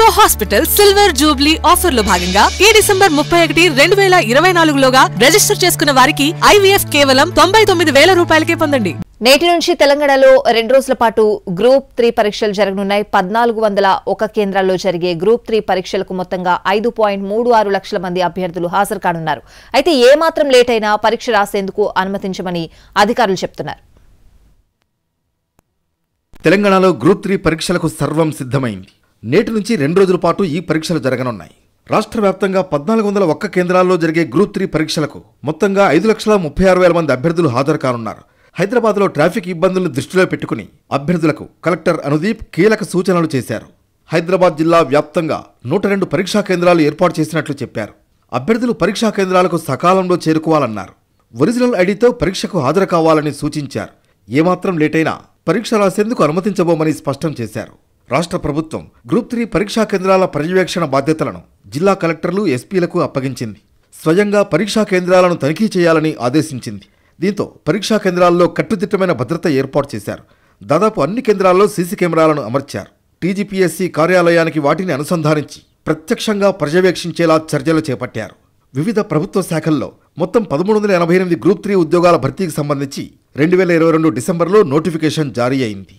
Rainbow hospital silver Jubilee offer లో భాగంగా ఈ డిసెంబర్ 31, 2024 లోగా రిజిస్టర్ చేసుకున్న వారికి IVF కేవలం 99,000 రూపాయలకే పొందండి. నేటి నుంచి తెలంగాణలో 2 రోజుల పాటు గ్రూప్ 3 పరీక్షలు జరగనున్నాయి. 1401 కేంద్రాల్లో జరిగే గ్రూప్ 3 పరీక్షలకు మొత్తంగా 5.36 లక్షల మంది అభ్యర్థులు హాజరు కానున్నారు. అయితే ఏమాత్రం లేట్ అయినా పరీక్ష రాసేందుకు అనుమతించమని అధికారులు చెప్తున్నారు. తెలంగాణలో గ్రూప్ 3 పరీక్షలకు సర్వం సిద్ధమైంది. నేటి నుంచి 2 రోజుల పాటు ఈ పరీక్షలు జరగనున్నాయి. రాష్ట్ర వ్యాప్తంగా 1401 కేంద్రాల్లో జరిగే గ్రూప్ 3 పరీక్షలకు మొత్తంగా 5,36,000 మంది అభ్యర్థులు హాజరు కానున్నారు. హైదరాబాద్లో ట్రాఫిక్ ఇబ్బందులను దృష్టిలో పెట్టుకుని అభ్యర్థులకు కలెక్టర్ అనుదీప్ కీలక సూచనలు చేశారు. హైదరాబాద్ జిల్లా వ్యాప్తంగా 102 పరీక్షా కేంద్రాలు ఏర్పాటు చేసినట్లు చెప్పారు. అభ్యర్థులు పరీక్షా కేంద్రాలకు సకాలంలో చేరుకోవాలన్నారు. ఒరిజినల్ ఐడితో పరీక్షకు హాజరు కావాలని సూచించారు. ఏమాత్రం లేటైనా పరీక్ష రాసేందుకు అనుమతించబోమని స్పష్టం చేశారు. రాష్ట్ర ప్రభుత్వం గ్రూప్ 3 పరీక్షా కేంద్రాల పర్యవేక్షణ బాధ్యతలను జిల్లా కలెక్టర్లు, ఎస్పీలకు అప్పగించింది. స్వయంగా పరీక్షా కేంద్రాలను తనిఖీ చేయాలని ఆదేశించింది. దీంతో పరీక్షా కేంద్రాల్లో కట్టుదిట్టమైన భద్రత ఏర్పాటు చేశారు. దాదాపు అన్ని కేంద్రాల్లో సీసీ కెమెరాలను అమర్చారు. టీజీపీఎస్సీ కార్యాలయానికి వాటిని అనుసంధానించి ప్రత్యక్షంగా పర్యవేక్షించేలా చర్యలు చేపట్టారు. వివిధ ప్రభుత్వ శాఖల్లో మొత్తం 1388 గ్రూప్ 3 ఉద్యోగాల భర్తీకి సంబంధించి 2022 డిసెంబర్లో నోటిఫికేషన్ జారీ అయింది.